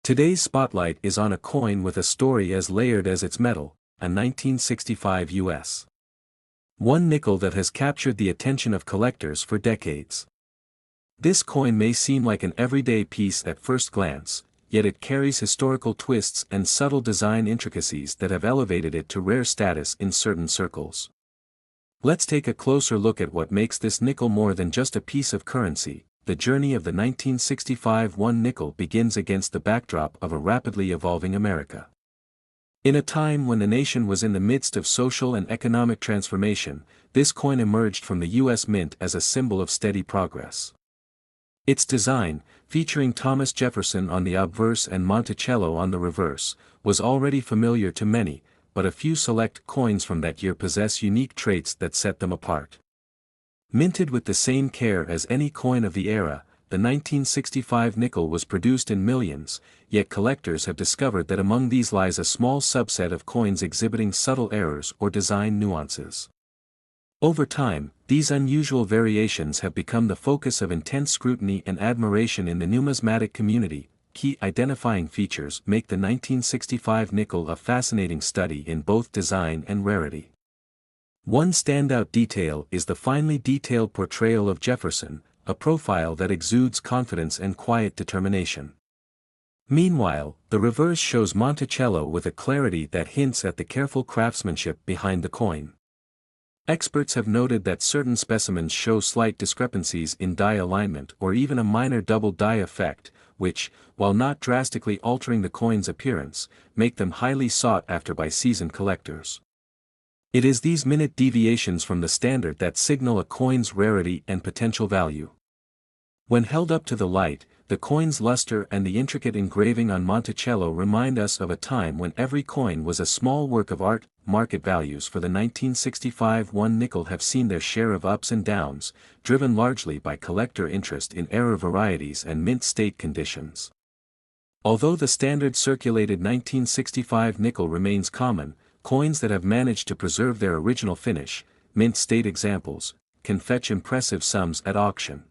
Today's spotlight is on a coin with a story as layered as its metal, a 1965 U.S. 1 nickel that has captured the attention of collectors for decades. This coin may seem like an everyday piece at first glance, yet it carries historical twists and subtle design intricacies that have elevated it to rare status in certain circles. Let's take a closer look at what makes this nickel more than just a piece of currency. The journey of the 1965 1 nickel begins against the backdrop of a rapidly evolving America. In a time when the nation was in the midst of social and economic transformation, this coin emerged from the U.S. Mint as a symbol of steady progress. Its design, featuring Thomas Jefferson on the obverse and Monticello on the reverse, was already familiar to many, but a few select coins from that year possess unique traits that set them apart. Minted with the same care as any coin of the era, the 1965 nickel was produced in millions, yet collectors have discovered that among these lies a small subset of coins exhibiting subtle errors or design nuances. Over time, these unusual variations have become the focus of intense scrutiny and admiration in the numismatic community. Key identifying features make the 1965 nickel a fascinating study in both design and rarity. One standout detail is the finely detailed portrayal of Jefferson, a profile that exudes confidence and quiet determination. Meanwhile, the reverse shows Monticello with a clarity that hints at the careful craftsmanship behind the coin. Experts have noted that certain specimens show slight discrepancies in die alignment or even a minor double die effect, which, while not drastically altering the coin's appearance, make them highly sought after by seasoned collectors. It is these minute deviations from the standard that signal a coin's rarity and potential value. When held up to the light, the coin's luster and the intricate engraving on Monticello remind us of a time when every coin was a small work of art. Market values for the 1965 1 nickel have seen their share of ups and downs, driven largely by collector interest in error varieties and mint state conditions. Although the standard circulated 1965 nickel remains common, coins that have managed to preserve their original finish, mint state examples, can fetch impressive sums at auction.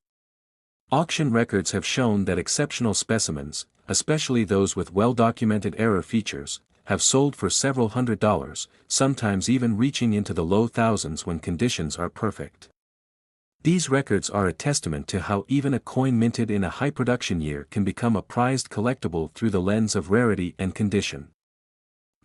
Auction records have shown that exceptional specimens, especially those with well-documented error features, have sold for several $100s, sometimes even reaching into the low thousands when conditions are perfect. These records are a testament to how even a coin minted in a high-production year can become a prized collectible through the lens of rarity and condition.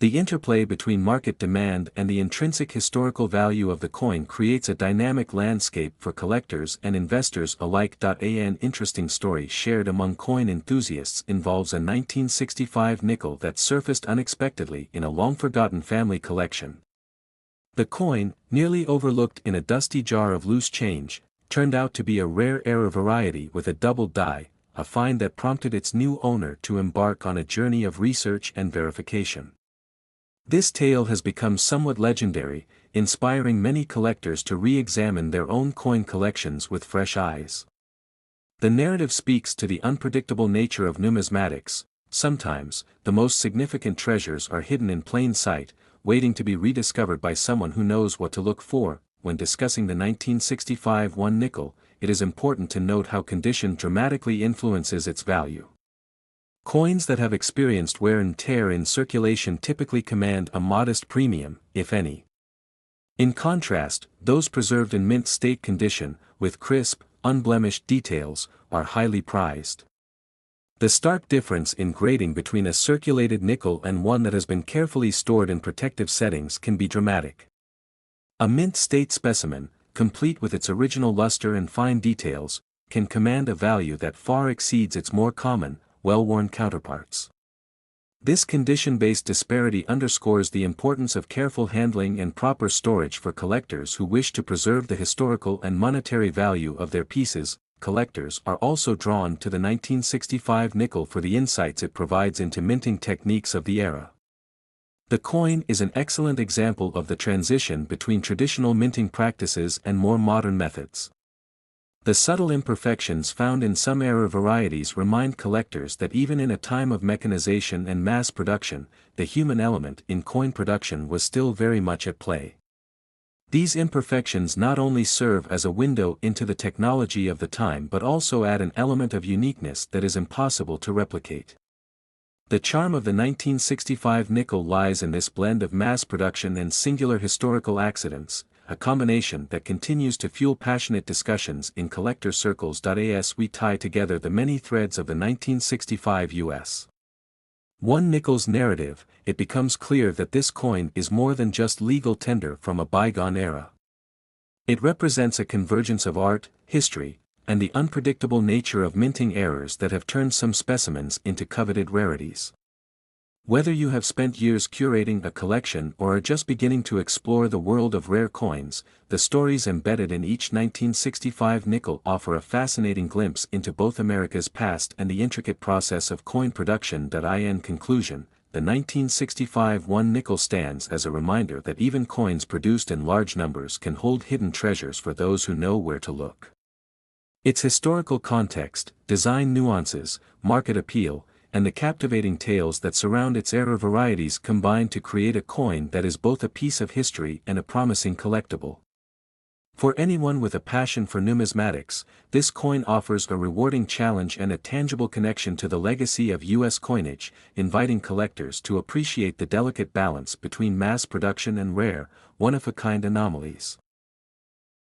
The interplay between market demand and the intrinsic historical value of the coin creates a dynamic landscape for collectors and investors alike. An interesting story shared among coin enthusiasts involves a 1965 nickel that surfaced unexpectedly in a long-forgotten family collection. The coin, nearly overlooked in a dusty jar of loose change, turned out to be a rare error variety with a double die, a find that prompted its new owner to embark on a journey of research and verification. This tale has become somewhat legendary, inspiring many collectors to re-examine their own coin collections with fresh eyes. The narrative speaks to the unpredictable nature of numismatics. Sometimes, the most significant treasures are hidden in plain sight, waiting to be rediscovered by someone who knows what to look for. When discussing the 1965 1 nickel, it is important to note how condition dramatically influences its value. Coins that have experienced wear and tear in circulation typically command a modest premium, if any. In contrast, those preserved in mint state condition, with crisp, unblemished details, are highly prized. The stark difference in grading between a circulated nickel and one that has been carefully stored in protective settings can be dramatic. A mint state specimen, complete with its original luster and fine details, can command a value that far exceeds its more common, well-worn counterparts. This condition-based disparity underscores the importance of careful handling and proper storage for collectors who wish to preserve the historical and monetary value of their pieces. Collectors are also drawn to the 1965 nickel for the insights it provides into minting techniques of the era. The coin is an excellent example of the transition between traditional minting practices and more modern methods. The subtle imperfections found in some error varieties remind collectors that even in a time of mechanization and mass production, the human element in coin production was still very much at play. These imperfections not only serve as a window into the technology of the time but also add an element of uniqueness that is impossible to replicate. The charm of the 1965 nickel lies in this blend of mass production and singular historical accidents, a combination that continues to fuel passionate discussions in collector circles. As we tie together the many threads of the 1965 U.S. One Nickels narrative, it becomes clear that this coin is more than just legal tender from a bygone era. It represents a convergence of art, history, and the unpredictable nature of minting errors that have turned some specimens into coveted rarities. Whether you have spent years curating a collection or are just beginning to explore the world of rare coins, the stories embedded in each 1965 nickel offer a fascinating glimpse into both America's past and the intricate process of coin production. In conclusion, the 1965 one nickel stands as a reminder that even coins produced in large numbers can hold hidden treasures for those who know where to look. Its historical context, design nuances, market appeal, and the captivating tales that surround its era varieties combine to create a coin that is both a piece of history and a promising collectible. For anyone with a passion for numismatics, this coin offers a rewarding challenge and a tangible connection to the legacy of U.S. coinage, inviting collectors to appreciate the delicate balance between mass production and rare, one-of-a-kind anomalies.